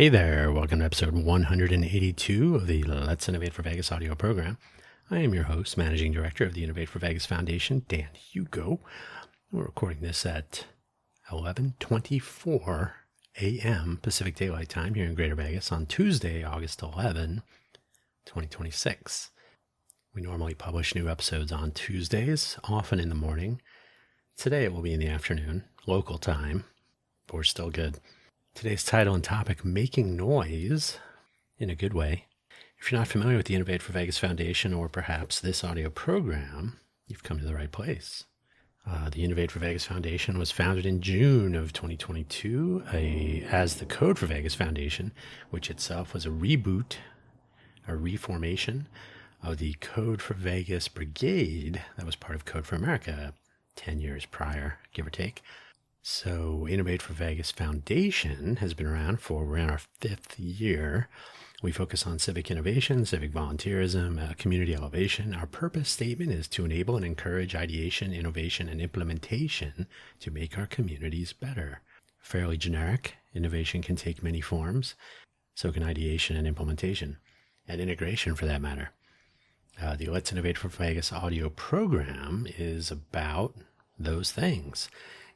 Hey there, welcome to episode 182 of the Let's Innovate for Vegas audio program. I am your host, Managing Director of the Innovate for Vegas Foundation, Dan Hugo. We're recording this at 11:24 a.m. Pacific Daylight Time here in Greater Vegas on Tuesday, August 11, 2026. We normally publish new episodes on Tuesdays, often in the morning. Today it will be in the afternoon, local time, but we're still good. Today's title and topic, Making Noise in a Good Way. If you're not familiar with the Innovate for Vegas Foundation or perhaps this audio program, you've come to the right place. The Innovate for Vegas Foundation was founded in June of 2022 as the Code for Vegas Foundation, which itself was a reboot, a reformation of the Code for Vegas Brigade that was part of Code for America 10 years prior, give or take. So Innovate for Vegas Foundation has been around we're in our 5th year. We focus on civic innovation, civic volunteerism, community elevation. Our purpose statement is to enable and encourage ideation, innovation, and implementation to make our communities better. Fairly generic. Innovation can take many forms. So can ideation and implementation, and integration for that matter. The Let's Innovate for Vegas audio program is about those things.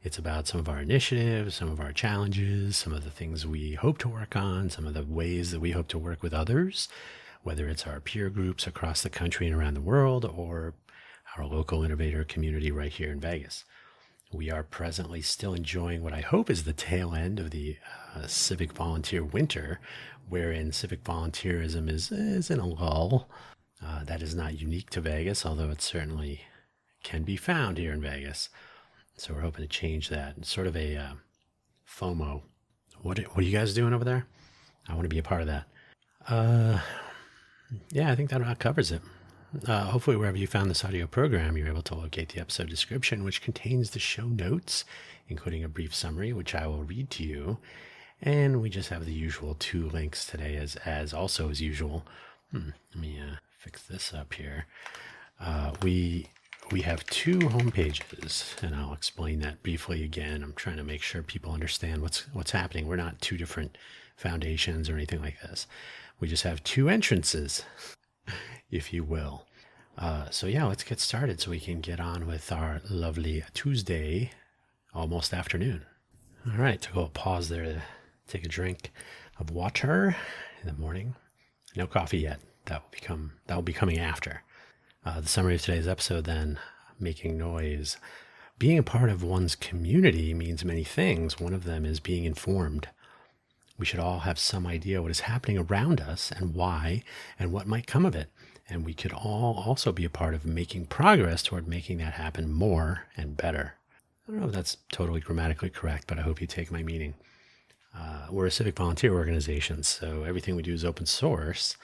It's about some of our initiatives, some of our challenges, some of the things we hope to work on, some of the ways that we hope to work with others, whether it's our peer groups across the country and around the world or our local innovator community right here in Vegas. We are presently still enjoying what I hope is the tail end of the civic volunteer winter, wherein civic volunteerism is in a lull. That is not unique to Vegas, although it certainly can be found here in Vegas. So we're hoping to change that. It's sort of a FOMO. What are you guys doing over there? I want to be a part of that. Yeah, I think that about covers it. Hopefully wherever you found this audio program, you're able to locate the episode description, which contains the show notes, including a brief summary, which I will read to you. And we just have the usual 2 links today as also as usual. Let me fix this up here. We have 2 homepages, and I'll explain that briefly again. I'm trying to make sure people understand what's happening. We're not 2 different foundations or anything like this. We just have 2 entrances, if you will. So yeah, let's get started so we can get on with our lovely Tuesday, almost afternoon. All right, took a little pause there to take a drink of water in the morning. No coffee yet. That will be coming after. The summary of today's episode then, making noise. Being a part of one's community means many things. One of them is being informed. We should all have some idea what is happening around us and why and what might come of it. And we could all also be a part of making progress toward making that happen more and better. I don't know if that's totally grammatically correct, but I hope you take my meaning. We're a civic volunteer organization, so everything we do is open source.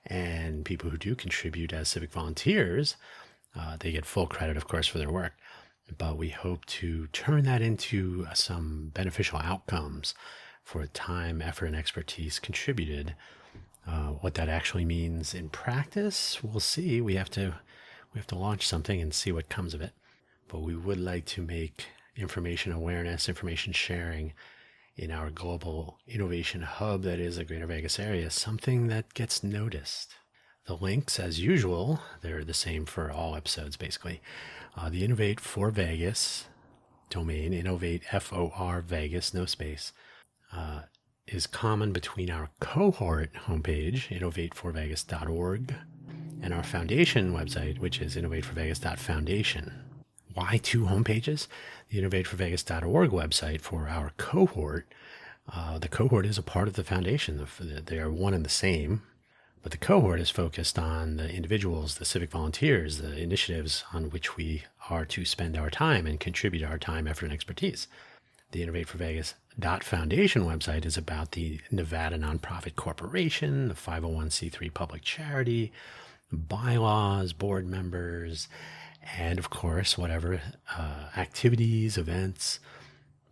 And people who do contribute as civic volunteers, they get full credit, of course, for their work. But we hope to turn that into some beneficial outcomes for time, effort, and expertise contributed. What that actually means in practice, we'll see. We have to launch something and see what comes of it. But we would like to make information awareness, information sharing in our global innovation hub that is the Greater Vegas area, something that gets noticed. The links, as usual, they're the same for all episodes, basically. The Innovate for Vegas domain, Innovate FOR Vegas, no space, is common between our cohort homepage, innovateforvegas.org, and our foundation website, which is innovateforvegas.foundation. Why 2 homepages? The innovateforvegas.org website for our cohort. The cohort is a part of the foundation. They are one and the same, but the cohort is focused on the individuals, the civic volunteers, the initiatives on which we are to spend our time and contribute our time, effort, and expertise. The innovateforvegas.foundation website is about the Nevada Nonprofit Corporation, the 501c3 public charity, bylaws, board members, and of course, whatever activities, events,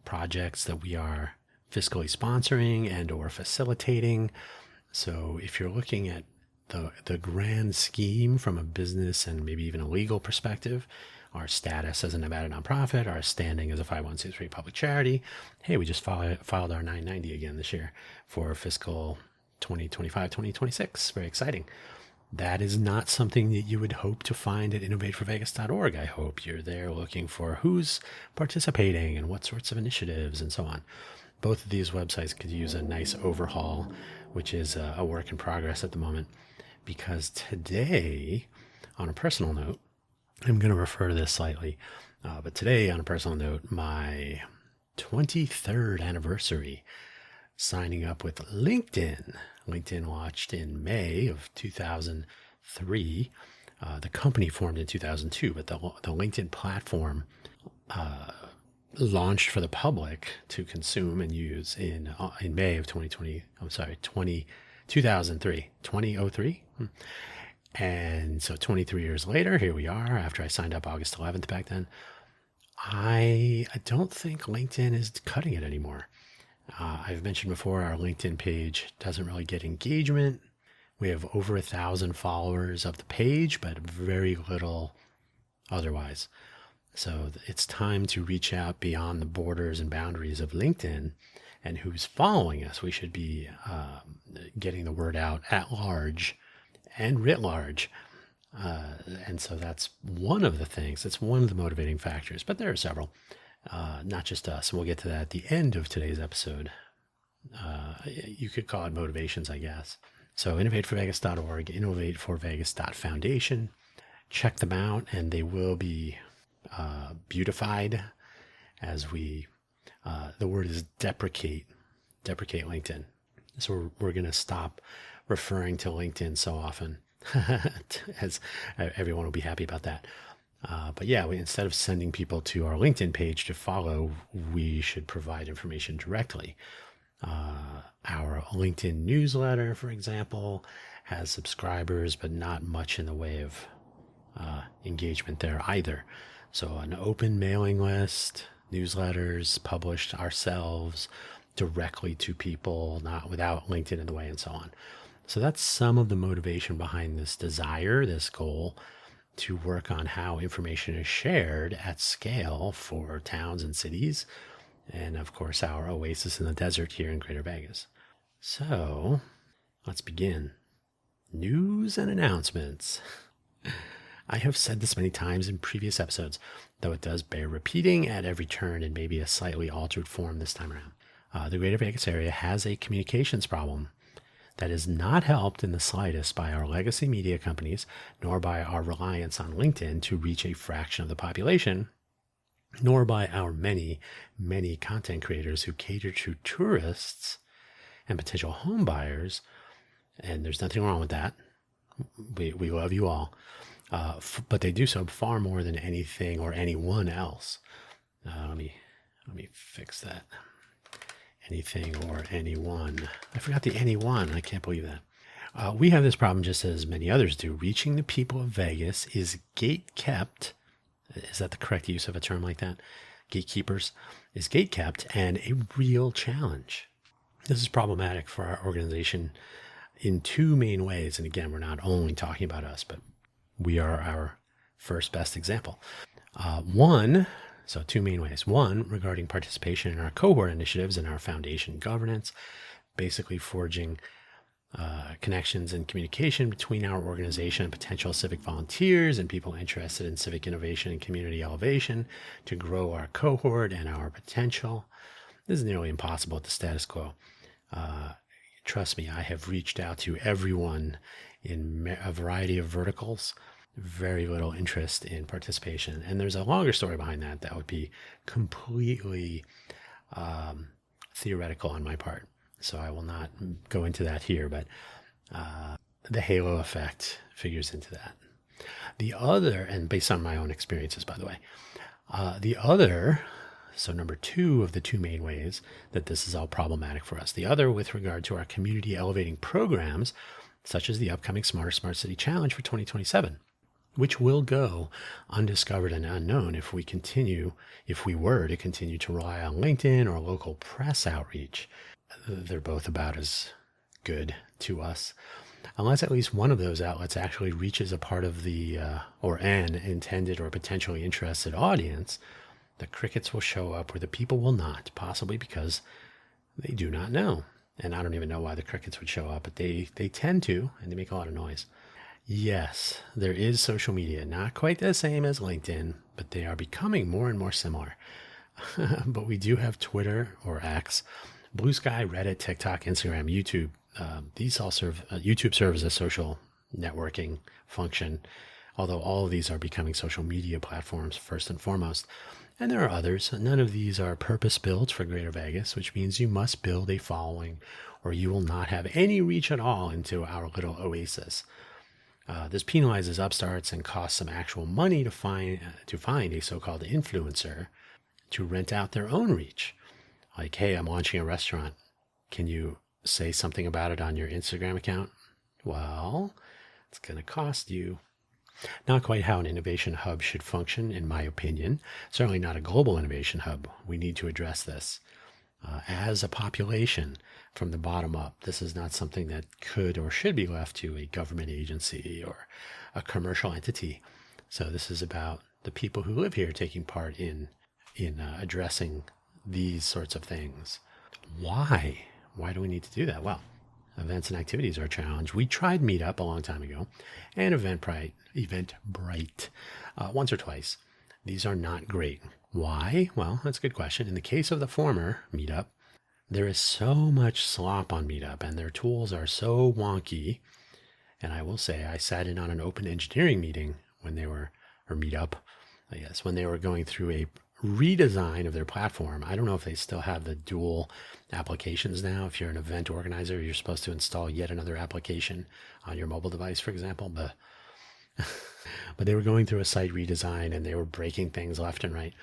projects that we are fiscally sponsoring and or facilitating. So if you're looking at the grand scheme from a business and maybe even a legal perspective, our status as a Nevada nonprofit, our standing as a 501c3 public charity. Hey, we just filed our 990 again this year for fiscal 2025-2026. Very exciting. That is not something that you would hope to find at innovateforvegas.org. I hope you're there looking for who's participating and what sorts of initiatives and so on. Both of these websites could use a nice overhaul, which is a work in progress at the moment, because today, on a personal note, I'm going to refer to this slightly, but today, on a personal note, my 23rd anniversary signing up with LinkedIn. LinkedIn launched in May of 2003. The company formed in 2002, but the LinkedIn platform launched for the public to consume and use in May of 2003. And so 23 years later, here we are, after I signed up August 11th back then. I don't think LinkedIn is cutting it anymore. I've mentioned before, our LinkedIn page doesn't really get engagement. We have over 1,000 followers of the page, but very little otherwise. So it's time to reach out beyond the borders and boundaries of LinkedIn and who's following us. We should be getting the word out at large and writ large. And so that's one of the things, that's one of the motivating factors, but there are several. Not just us. And we'll get to that at the end of today's episode. You could call it motivations, I guess. So innovateforvegas.org, innovateforvegas.foundation. Check them out, and they will be beautified as we, the word is deprecate LinkedIn. So we're going to stop referring to LinkedIn so often, as everyone will be happy about that. But yeah, instead of sending people to our LinkedIn page to follow, we should provide information directly. Our LinkedIn newsletter, for example, has subscribers, but not much in the way of engagement there either. So an open mailing list, newsletters published ourselves directly to people, not without LinkedIn in the way, and so on. So that's some of the motivation behind this desire, this goal, to work on how information is shared at scale for towns and cities, and of course our oasis in the desert here in Greater Vegas. So let's begin. News and announcements. I have said this many times in previous episodes, though it does bear repeating at every turn in maybe a slightly altered form this time around. The Greater Vegas area has a communications problem that is not helped in the slightest by our legacy media companies, nor by our reliance on LinkedIn to reach a fraction of the population, nor by our many, many content creators who cater to tourists and potential home buyers. And there's nothing wrong with that. We love you all. But they do so far more than anything or anyone else. Let me fix that. Anything or anyone. I forgot the anyone. I can't believe that. We have this problem just as many others do. Reaching the people of Vegas is gate-kept. Is that the correct use of a term like that? Gatekeepers is gate-kept and a real challenge. This is problematic for our organization in two main ways. And again, we're not only talking about us, but we are our first best example. So two main ways. One, regarding participation in our cohort initiatives and our foundation governance, basically forging connections and communication between our organization and potential civic volunteers and people interested in civic innovation and community elevation to grow our cohort and our potential. This is nearly impossible at the status quo. Trust me, I have reached out to everyone in a variety of verticals. Very little interest in participation. And there's a longer story behind that that would be completely theoretical on my part. So I will not go into that here, but the halo effect figures into that. The other, and based on my own experiences, by the way, the other, so number two of the two main ways that this is all problematic for us, the other with regard to our community elevating programs, such as the upcoming Smarter Smart City Challenge for 2027. Which will go undiscovered and unknown if we were to continue to rely on LinkedIn or local press outreach. They're both about as good to us. Unless at least one of those outlets actually reaches a part of the, or an intended or potentially interested audience, the crickets will show up where the people will not, possibly because they do not know. And I don't even know why the crickets would show up, but they tend to, and they make a lot of noise. Yes, there is social media, not quite the same as LinkedIn, but they are becoming more and more similar. But we do have Twitter or X, Blue Sky, Reddit, TikTok, Instagram, YouTube. These all serve, YouTube serves as a social networking function, although all of these are becoming social media platforms first and foremost. And there are others. None of these are purpose built for Greater Vegas, which means you must build a following or you will not have any reach at all into our little oasis. This penalizes upstarts and costs some actual money to find a so-called influencer to rent out their own reach. Like, hey, I'm launching a restaurant. Can you say something about it on your Instagram account? Well, it's going to cost you. Not quite how an innovation hub should function, in my opinion. Certainly not a global innovation hub. We need to address this. As a population, from the bottom up, this is not something that could or should be left to a government agency or a commercial entity. So this is about the people who live here taking part in addressing these sorts of things. Why? Why do we need to do that? Well, events and activities are a challenge. We tried Meetup a long time ago and Eventbrite once or twice. These are not great. Why? Well, that's a good question. In the case of the former Meetup, there is so much slop on Meetup and their tools are so wonky. And I will say I sat in on an open engineering meeting when they were, or Meetup, I guess, when they were going through a redesign of their platform. I don't know if they still have the dual applications now. If you're an event organizer, you're supposed to install yet another application on your mobile device, for example. But they were going through a site redesign and they were breaking things left and right.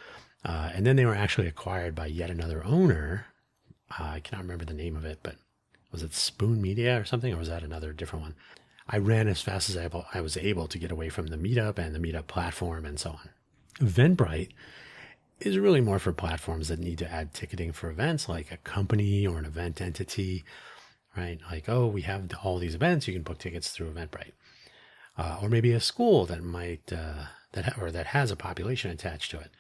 And then they were actually acquired by yet another owner. I cannot remember the name of it, but was it Spoon Media or something? Or was that another different one? I ran as fast as I was able to get away from the Meetup and the Meetup platform and so on. Eventbrite is really more for platforms that need to add ticketing for events, like a company or an event entity, right? Like, oh, we have all these events, you can book tickets through Eventbrite. Or maybe a school that might, that has a population attached to it.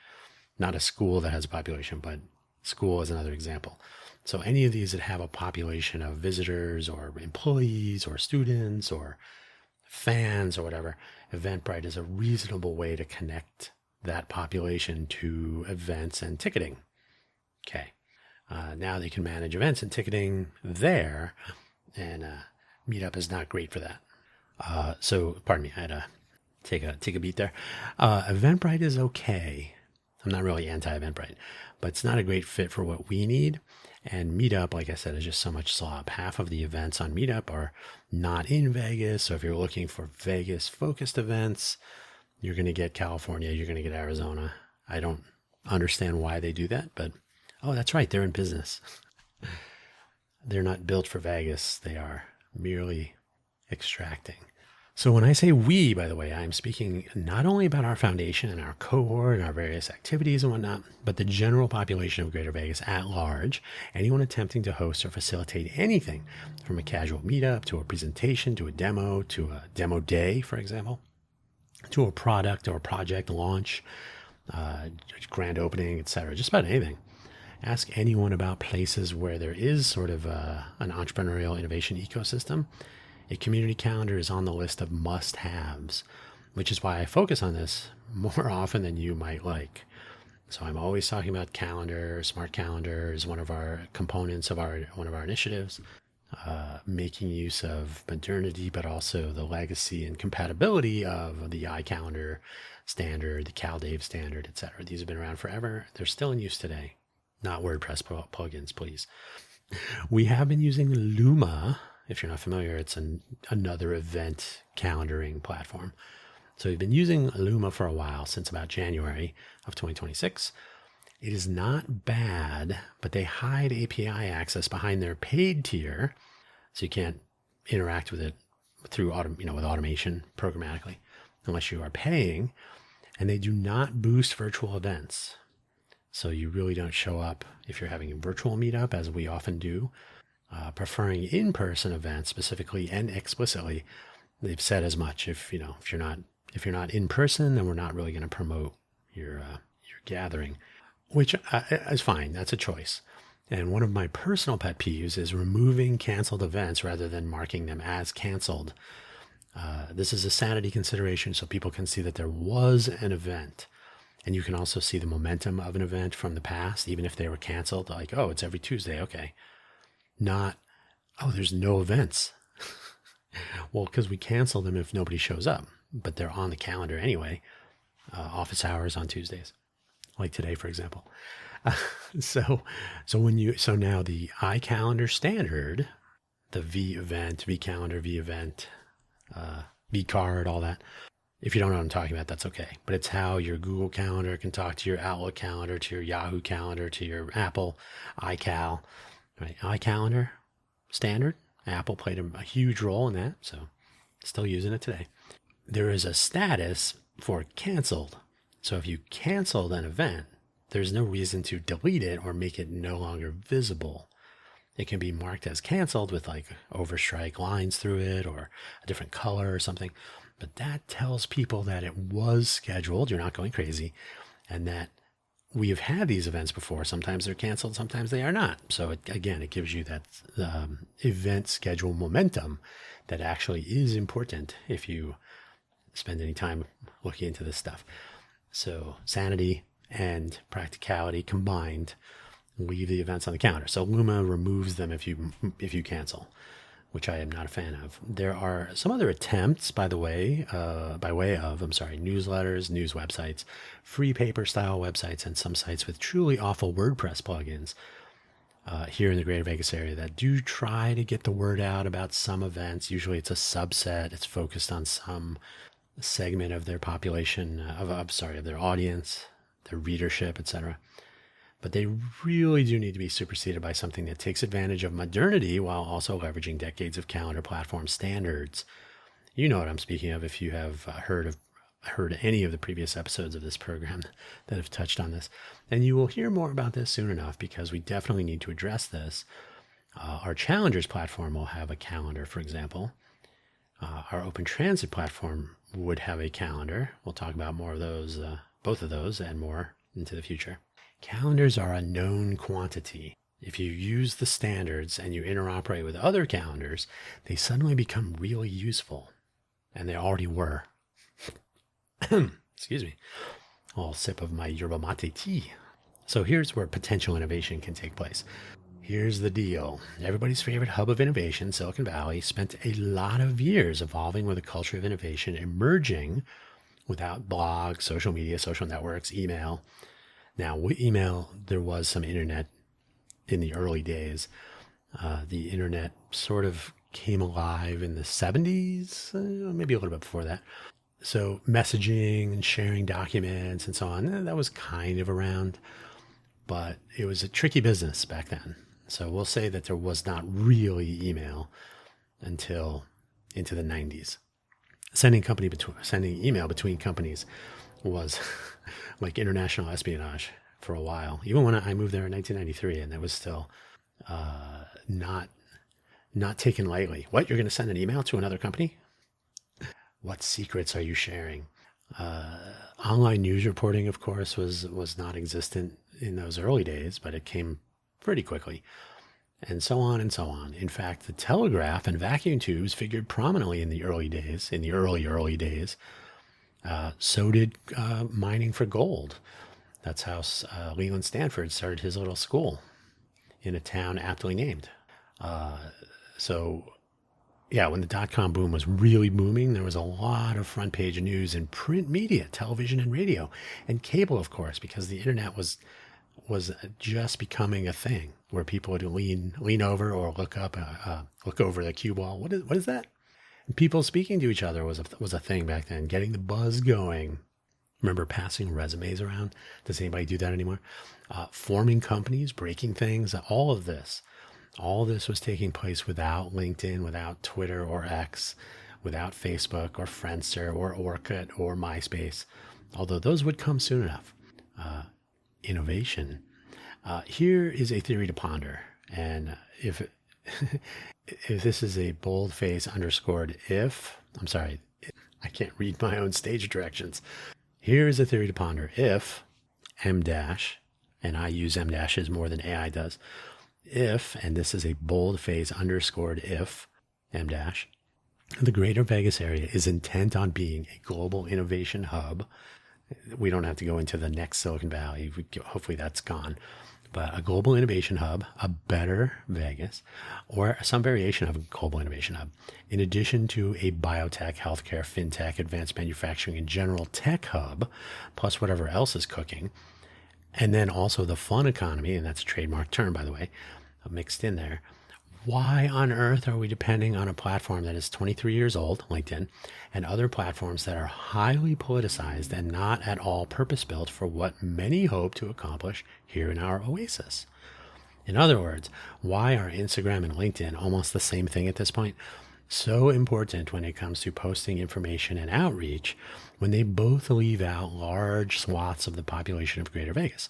Not a school that has a population, but school is another example. So any of these that have a population of visitors or employees or students or fans or whatever, Eventbrite is a reasonable way to connect that population to events and ticketing. Okay. Now they can manage events and ticketing there, and Meetup is not great for that. So, pardon me, I had to take a beat there. Eventbrite is okay. I'm not really anti-Eventbrite, but it's not a great fit for what we need. And Meetup, like I said, is just so much slop. Half of the events on Meetup are not in Vegas. So if you're looking for Vegas-focused events, you're going to get California, you're going to get Arizona. I don't understand why they do that, but oh, that's right, they're in business. They're not built for Vegas. They are merely extracting. So when I say we, by the way, I'm speaking not only about our foundation and our cohort and our various activities and whatnot, but the general population of Greater Vegas at large, anyone attempting to host or facilitate anything from a casual meetup to a presentation to a demo day, for example, to a product or project launch, grand opening, etc., just about anything. Ask anyone about places where there is sort of an entrepreneurial innovation ecosystem. A community calendar is on the list of must-haves, which is why I focus on this more often than you might like. So I'm always talking about calendar. Smart calendar is one of our components of one of our initiatives, making use of modernity, but also the legacy and compatibility of the iCalendar standard, the CalDAV standard, etc. These have been around forever. They're still in use today. Not WordPress plugins, please. We have been using Luma. If you're not familiar, it's another event calendaring platform. So we've been using Luma for a while, since about January of 2026. It is not bad, but they hide API access behind their paid tier, so you can't interact with it through with automation programmatically unless you are paying. And they do not boost virtual events. So you really don't show up if you're having a virtual meetup, as we often do. preferring in-person events specifically and explicitly. They've said as much. If you're not in person, then we're not really going to promote your gathering, which is fine. That's a choice. And one of my personal pet peeves is removing canceled events rather than marking them as canceled. This is a sanity consideration so people can see that there was an event. And you can also see the momentum of an event from the past, even if they were canceled. Like, oh, it's every Tuesday. Okay. Not, oh, there's no events. Well, because we cancel them if nobody shows up, but they're on the calendar anyway. Office hours on Tuesdays, like today, for example. So now the iCalendar standard, the V event, V calendar, V event, V card, all that. If you don't know what I'm talking about, that's okay. But it's how your Google Calendar can talk to your Outlook calendar, to your Yahoo calendar, to your Apple iCal, right? iCalendar standard. Apple played a huge role in that, so still using it today. There is a status for canceled. So if you canceled an event, there's no reason to delete it or make it no longer visible. It can be marked as canceled with like overstrike lines through it or a different color or something. But that tells people that it was scheduled, you're not going crazy, and that we have had these events before. Sometimes they're canceled, sometimes they are not. So it gives you that event schedule momentum that actually is important if you spend any time looking into this stuff. So sanity and practicality combined, leave the events on the calendar. So Luma removes them if you cancel, which I am not a fan of. There are some other attempts, by way of newsletters, news websites, free paper-style websites, and some sites with truly awful WordPress plugins here in the Greater Vegas area that do try to get the word out about some events. Usually it's a subset. It's focused on some segment of their population, of their audience, their readership, etc. But they really do need to be superseded by something that takes advantage of modernity while also leveraging decades of calendar platform standards. You know what I'm speaking of if you have heard any of the previous episodes of this program that have touched on this. And you will hear more about this soon enough because we definitely need to address this. Our Challengers platform will have a calendar, for example. Our Open Transit platform would have a calendar. We'll talk about more of those, both of those and more into the future. Calendars are a known quantity. If you use the standards and you interoperate with other calendars, they suddenly become really useful. And they already were. Excuse me. I'll sip of my yerba mate tea. So here's where potential innovation can take place. Here's the deal. Everybody's favorite hub of innovation, Silicon Valley, spent a lot of years evolving with a culture of innovation emerging without blogs, social media, social networks, email. Now, with email, there was some internet in the early days. The internet sort of came alive in the 70s, maybe a little bit before that. So messaging and sharing documents and so on, that was kind of around, but it was a tricky business back then. So we'll say that there was not really email until into the 90s. Sending email between companies was like international espionage for a while. Even when I moved there in 1993, and that was still not taken lightly. What, you're going to send an email to another company? What secrets are you sharing? Online news reporting, of course, was not existent in those early days, but it came pretty quickly. And so on and so on. In fact, the telegraph and vacuum tubes figured prominently in the early days, in the early days. So did mining for gold. That's how Leland Stanford started his little school in a town aptly named. When the dot-com boom was really booming, there was a lot of front-page news in print media, television and radio, and cable, of course, because the internet was just becoming a thing where people would lean over or look over the cue ball. What is that? And people speaking to each other was a thing back then. Getting the buzz going. Remember passing resumes around? Does anybody do that anymore? Forming companies, breaking things. All this was taking place without LinkedIn, without Twitter or X, without Facebook or Friendster or Orkut or MySpace. Although those would come soon enough. Innovation. Here is a theory to ponder. And if if this is a boldface underscored if, I'm sorry, I can't read my own stage directions. Here is a theory to ponder. If M dash, and I use M dashes more than AI does, if, and this is a boldface underscored if, M dash, the greater Vegas area is intent on being a global innovation hub. We don't have to go into the next Silicon Valley. Hopefully that's gone. But a global innovation hub, a better Vegas, or some variation of a global innovation hub, in addition to a biotech, healthcare, fintech, advanced manufacturing, and general tech hub, plus whatever else is cooking. And then also the fun economy, and that's a trademark term, by the way, mixed in there. Why on earth are we depending on a platform that is 23 years old, LinkedIn, and other platforms that are highly politicized and not at all purpose-built for what many hope to accomplish here in our oasis? In other words, why are Instagram and LinkedIn almost the same thing at this point? So important when it comes to posting information and outreach when they both leave out large swaths of the population of Greater Vegas.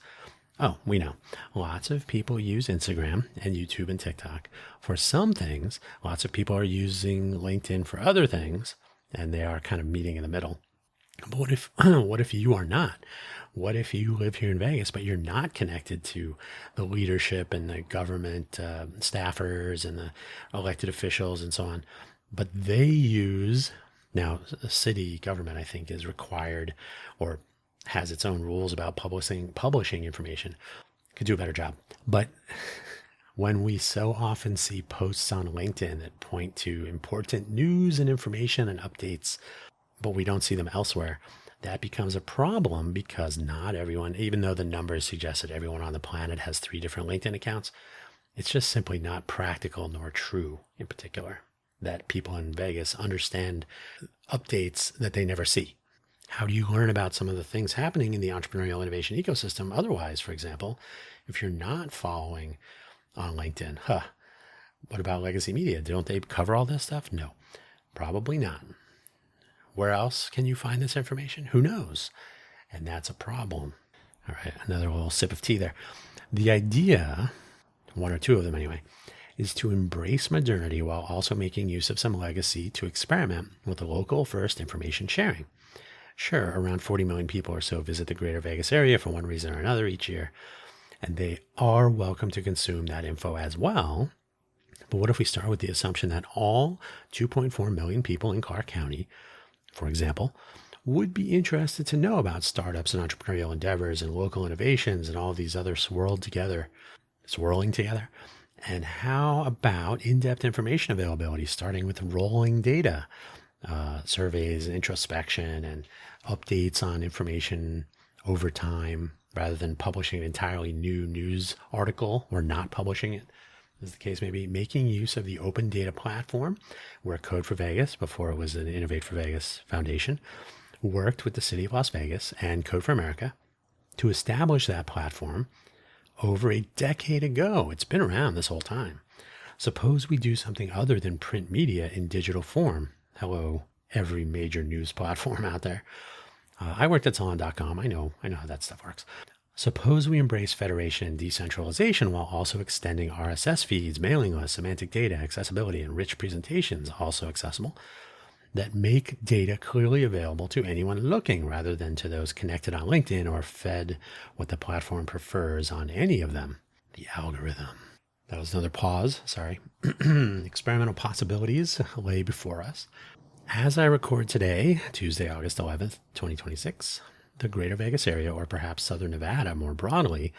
Oh, we know. Lots of people use Instagram and YouTube and TikTok for some things. Lots of people are using LinkedIn for other things, and they are kind of meeting in the middle. But what if you are not? What if you live here in Vegas, but you're not connected to the leadership and the government staffers and the elected officials and so on? But they use, now, city government, I think, is required or has its own rules about publishing information. Could do a better job. But when we so often see posts on LinkedIn that point to important news and information and updates, but we don't see them elsewhere, that becomes a problem because not everyone, even though the numbers suggest that everyone on the planet has 3 different LinkedIn accounts, it's just simply not practical nor true in particular that people in Vegas understand updates that they never see. How do you learn about some of the things happening in the entrepreneurial innovation ecosystem otherwise, for example, if you're not following on LinkedIn? What about legacy media? Don't they cover all this stuff? No, probably not. Where else can you find this information? Who knows? And that's a problem. All right, another little sip of tea there. The idea, 1 or 2 of them anyway, is to embrace modernity while also making use of some legacy to experiment with the local first information sharing. Sure, around 40 million people or so visit the greater Vegas area for one reason or another each year, and they are welcome to consume that info as well. But what if we start with the assumption that all 2.4 million people in Clark County, for example, would be interested to know about startups and entrepreneurial endeavors and local innovations and all of these others swirling together? And how about in-depth information availability, starting with rolling data, surveys and introspection and updates on information over time, rather than publishing an entirely new news article or not publishing it, as the case may be. Making use of the open data platform where Code for Vegas, before it was an Innovate for Vegas Foundation, worked with the city of Las Vegas and Code for America to establish that platform over a decade ago. It's been around this whole time. Suppose we do something other than print media in digital form. Hello, every major news platform out there. I worked at Salon.com. I know how that stuff works. Suppose we embrace federation and decentralization while also extending RSS feeds, mailing lists, semantic data, accessibility, and rich presentations, also accessible, that make data clearly available to anyone looking rather than to those connected on LinkedIn or fed what the platform prefers on any of them. The algorithm. That was another pause, sorry. Experimental possibilities lay before us. As I record today, Tuesday, August 11th, 2026, the greater Vegas area, or perhaps Southern Nevada more broadly,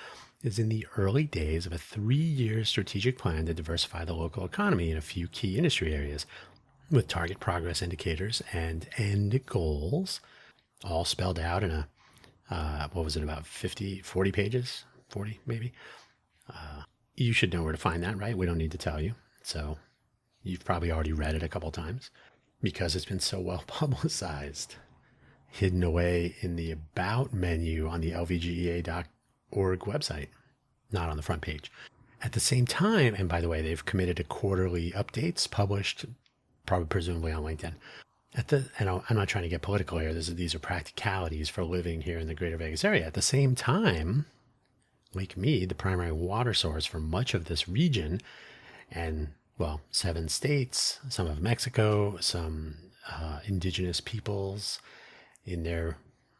is in the early days of a 3-year strategic plan to diversify the local economy in a few key industry areas, with target progress indicators and end goals, all spelled out in about 40 pages? 40, maybe? You should know where to find that, right? We don't need to tell you. So you've probably already read it a couple times because it's been so well publicized. Hidden away in the About menu on the lvgea.org website, not on the front page. At the same time, and by the way, they've committed to quarterly updates published, presumably on LinkedIn. I'm not trying to get political here. These are practicalities for living here in the greater Vegas area. At the same time, Lake Mead, the primary water source for much of this region, and well, 7 states, some of Mexico, some indigenous peoples in their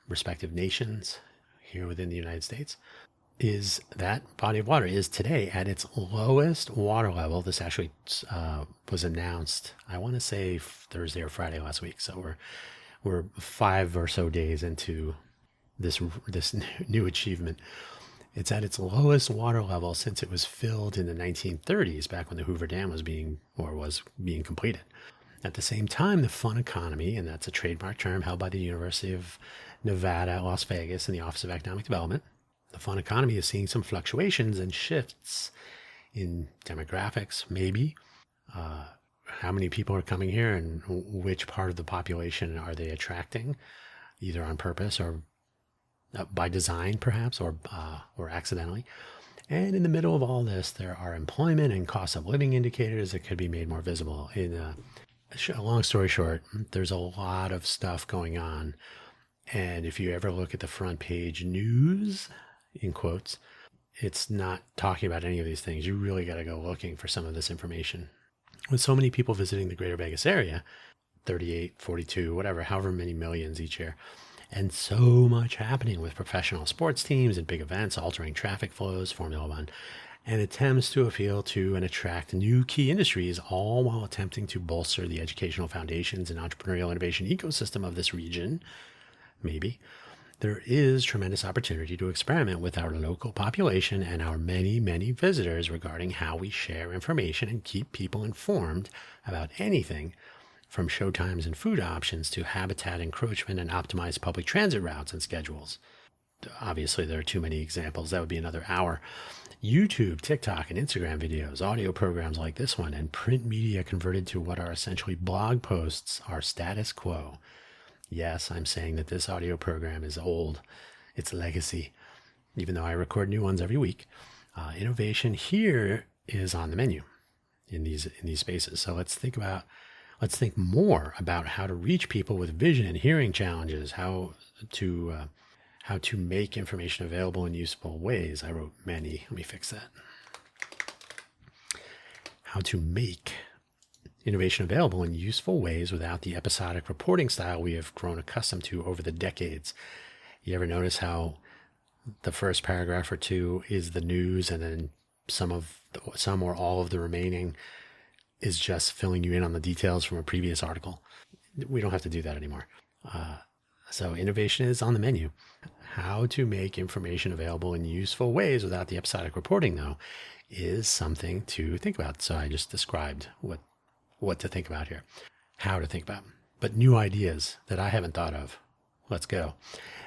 respective nations here within the United States, is that body of water is today at its lowest water level. This actually was announced, I want to say Thursday or Friday last week. So we're 5 or so days into this new achievement. It's at its lowest water level since it was filled in the 1930s, back when the Hoover Dam was being completed. At the same time, the fun economy, and that's a trademark term held by the University of Nevada at Las Vegas and the Office of Economic Development, the fun economy is seeing some fluctuations and shifts in demographics, maybe. How many people are coming here and which part of the population are they attracting, either on purpose or by design, perhaps, or accidentally. And in the middle of all this, there are employment and cost of living indicators that could be made more visible. In a long story short, there's a lot of stuff going on. And if you ever look at the front page news, in quotes, it's not talking about any of these things. You really got to go looking for some of this information. With so many people visiting the greater Vegas area, 38, 42, whatever, however many millions each year, and so much happening with professional sports teams and big events, altering traffic flows, Formula One, and attempts to appeal to and attract new key industries, all while attempting to bolster the educational foundations and entrepreneurial innovation ecosystem of this region, maybe, there is tremendous opportunity to experiment with our local population and our many, many visitors regarding how we share information and keep people informed about anything from showtimes and food options to habitat encroachment and optimized public transit routes and schedules. Obviously, there are too many examples. That would be another hour. YouTube, TikTok, and Instagram videos, audio programs like this one, and print media converted to what are essentially blog posts are status quo. Yes, I'm saying that this audio program is old. It's legacy. Even though I record new ones every week, innovation here is on the menu in these spaces. So let's think more about how to reach people with vision and hearing challenges, how to make information available in useful ways. I wrote many. Let me fix that. How to make innovation available in useful ways without the episodic reporting style we have grown accustomed to over the decades. You ever notice how the first paragraph or two is the news, and then some or all of the remaining is just filling you in on the details from a previous article? We don't have to do that anymore. So innovation is on the menu. How to make information available in useful ways without the episodic reporting, though, is something to think about. So I just described what to think about here, how to think about, but new ideas that I haven't thought of. Let's go.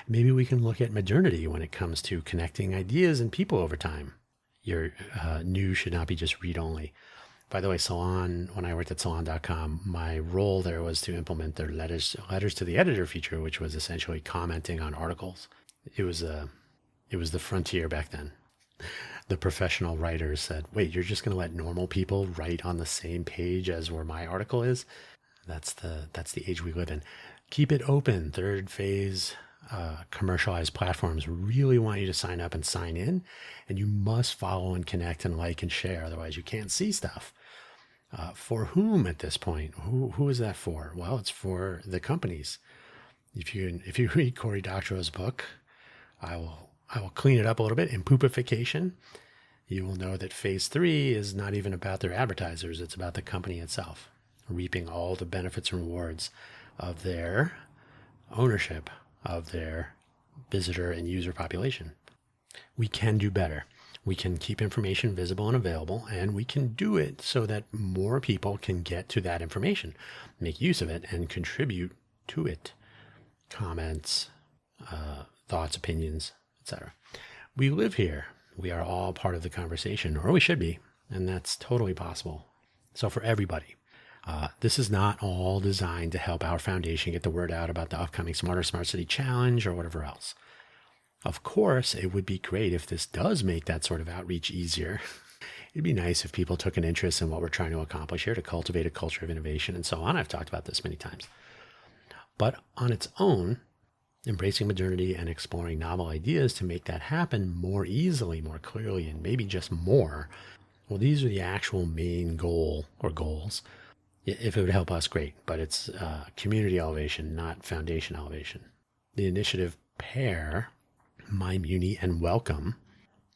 Maybe we can look at modernity when it comes to connecting ideas and people over time. Your news should not be just read only. By the way, Salon, when I worked at salon.com, my role there was to implement their letters to the editor feature, which was essentially commenting on articles. It was the frontier back then. The professional writers said, wait, you're just going to let normal people write on the same page as where my article is? That's the age we live in. Keep it open. Third phase commercialized platforms really want you to sign up and sign in, and you must follow and connect and like and share. Otherwise, you can't see stuff. For whom at this point? Who is that for? Well, it's for the companies. If you read Cory Doctorow's book, I will clean it up a little bit. In Poopification, you will know that phase 3 is not even about their advertisers. It's about the company itself, reaping all the benefits and rewards of their ownership of their visitor and user population. We can do better. We can keep information visible and available, and we can do it so that more people can get to that information, make use of it, and contribute to it. Comments, thoughts, opinions, etc. We live here. We are all part of the conversation, or we should be, and that's totally possible. So for everybody, this is not all designed to help our foundation get the word out about the upcoming Smarter Smart City Challenge or whatever else. Of course, it would be great if this does make that sort of outreach easier. It'd be nice if people took an interest in what we're trying to accomplish here to cultivate a culture of innovation and so on. I've talked about this many times. But on its own, embracing modernity and exploring novel ideas to make that happen more easily, more clearly, and maybe just more Well, these are the actual main goal or goals. If it would help us, great, but it's community elevation, not foundation elevation. The initiative pair, My Muni and Welcome,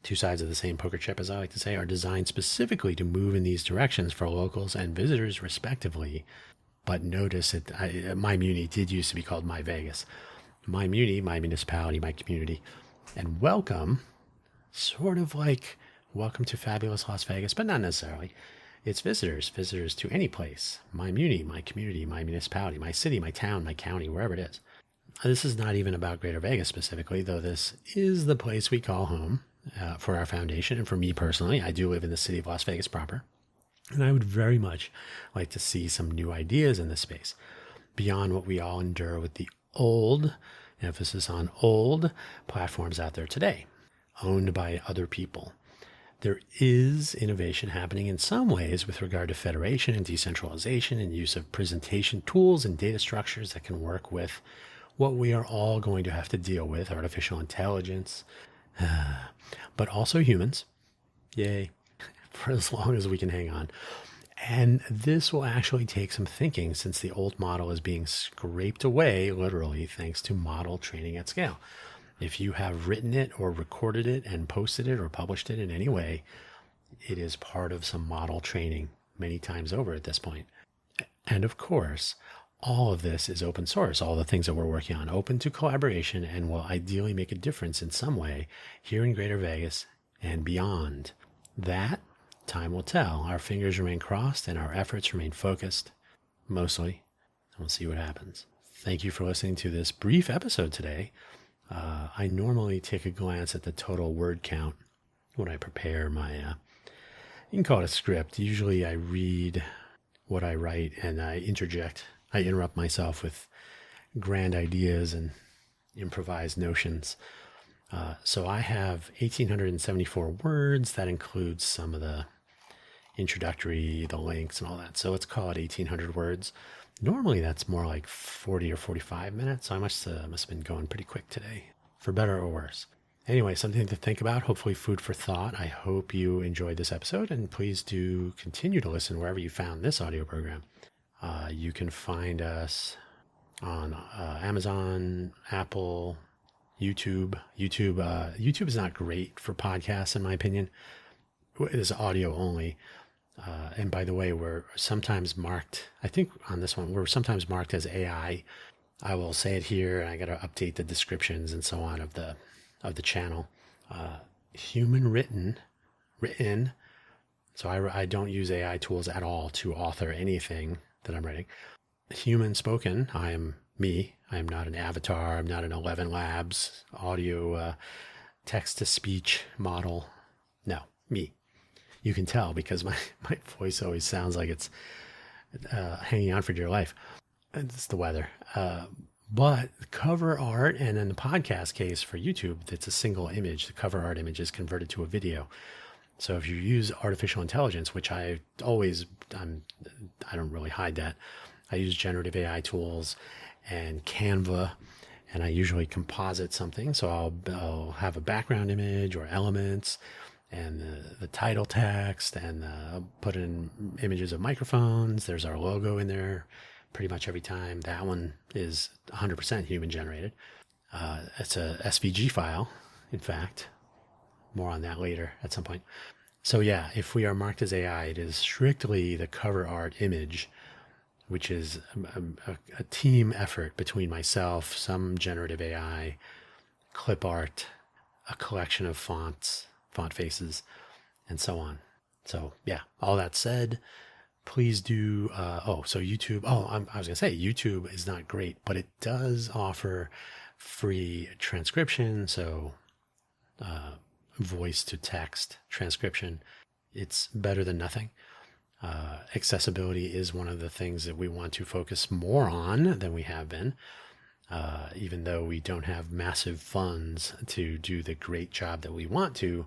two sides of the same poker chip, as I like to say, are designed specifically to move in these directions for locals and visitors, respectively. But notice that My Muni did used to be called My Vegas. My Muni, my municipality, my community, and Welcome, sort of like Welcome to Fabulous Las Vegas, but not necessarily. It's visitors to any place. My Muni, my community, my municipality, my city, my town, my county, wherever it is. This is not even about Greater Vegas specifically, though this is the place we call home for our foundation. And for me personally, I do live in the city of Las Vegas proper. And I would very much like to see some new ideas in this space beyond what we all endure with the old, emphasis on old, platforms out there today, owned by other people. There is innovation happening in some ways with regard to federation and decentralization and use of presentation tools and data structures that can work with what we are all going to have to deal with, artificial intelligence, but also humans. Yay, for as long as we can hang on. And this will actually take some thinking since the old model is being scraped away, literally, thanks to model training at scale. If you have written it or recorded it and posted it or published it in any way, it is part of some model training many times over at this point. And of course, all of this is open source. All the things that we're working on, open to collaboration, and will ideally make a difference in some way here in Greater Vegas and beyond. That, time will tell. Our fingers remain crossed and our efforts remain focused, mostly. We'll see what happens. Thank you for listening to this brief episode today. I normally take a glance at the total word count when I prepare my, you can call it a script. Usually I read what I write and I interrupt myself with grand ideas and improvised notions. So I have 1,874 words. That includes some of the introductory, the links and all that. So let's call it 1,800 words. Normally that's more like 40 or 45 minutes. So I must have been going pretty quick today, for better or worse. Anyway, something to think about, hopefully food for thought. I hope you enjoyed this episode, and please do continue to listen wherever you found this audio program. You can find us on Amazon, Apple, YouTube. YouTube is not great for podcasts, in my opinion. It is audio only. And by the way, we're sometimes marked, I think on this one, we're sometimes marked as AI. I will say it here, and I got to update the descriptions and so on of the channel. Human written. So I don't use AI tools at all to author anything that I'm writing. Human spoken. I am me. I am not an avatar. I'm not an 11 Labs audio text to speech model. No, me. You can tell because my voice always sounds like it's hanging on for dear life. It's the weather. But cover art, and in the podcast case for YouTube, it's a single image. The cover art image is converted to a video. So if you use artificial intelligence, which I don't really hide that. I use generative AI tools and Canva, and I usually composite something. So I'll have a background image or elements, and the title text, and I'll put in images of microphones. There's our logo in there pretty much every time. That one is 100% human generated. It's a SVG file, in fact. More on that later at some point. So yeah, if we are marked as AI, it is strictly the cover art image, which is a team effort between myself, some generative AI, clip art, a collection of fonts, font faces, and so on. So yeah, all that said, please do, so YouTube, I was gonna say YouTube is not great, but it does offer free transcription. So, voice to text transcription. It's better than nothing. Accessibility is one of the things that we want to focus more on than we have been. Even though we don't have massive funds to do the great job that we want to,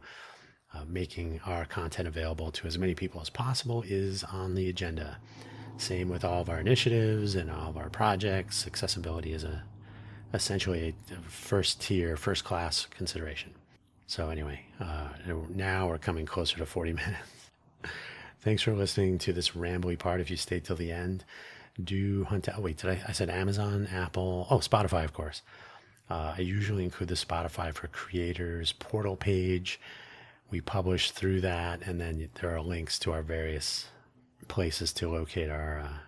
making our content available to as many people as possible is on the agenda. Same with all of our initiatives and all of our projects. Accessibility is essentially a first class consideration. So anyway, now we're coming closer to 40 minutes. Thanks for listening to this rambly part. If you stayed till the end, do hunt out. Wait, I said Amazon, Apple, oh, Spotify, of course. I usually include the Spotify for Creators portal page. We publish through that, and then there are links to our various places to locate our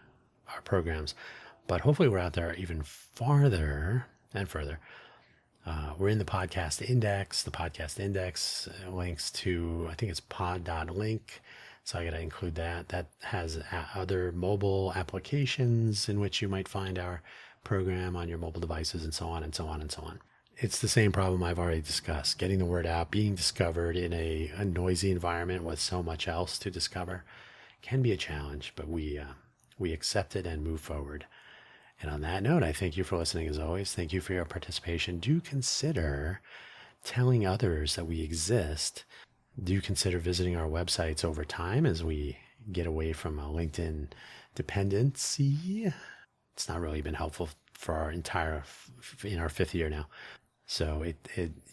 programs. But hopefully, we're out there even farther and further. We're in the podcast index. The podcast index links to, I think it's pod.link. So I got to include that. That has other mobile applications in which you might find our program on your mobile devices, and so on and so on and so on. It's the same problem I've already discussed. Getting the word out, being discovered in a noisy environment with so much else to discover can be a challenge, but we accept it and move forward. And on that note, I thank you for listening as always. Thank you for your participation. Do consider telling others that we exist. Do consider visiting our websites over time as we get away from a LinkedIn dependency. It's not really been helpful for our in our fifth year now. So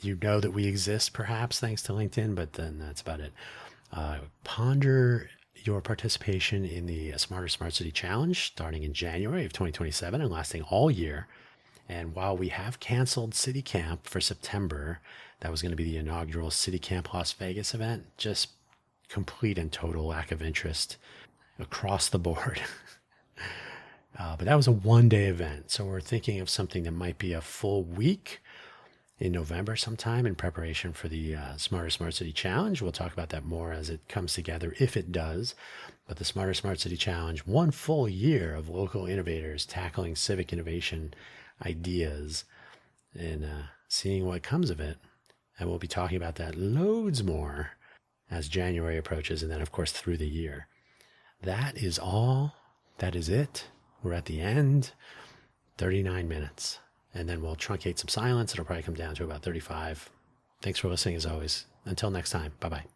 you know that we exist perhaps thanks to LinkedIn, but then that's about it. Ponder your participation in the Smarter Smart City Challenge starting in January of 2027 and lasting all year. And while we have canceled City Camp for September, that was going to be the inaugural City Camp Las Vegas event, just complete and total lack of interest across the board. But that was a one-day event. So we're thinking of something that might be a full week in November sometime in preparation for the Smarter Smart City Challenge. We'll talk about that more as it comes together, if it does. But the Smarter Smart City Challenge, one full year of local innovators tackling civic innovation ideas and seeing what comes of it. And we'll be talking about that loads more as January approaches, and then, of course, through the year. That is all. That is it. We're at the end, 39 minutes. And then we'll truncate some silence. It'll probably come down to about 35. Thanks for listening as always. Until next time. Bye-bye.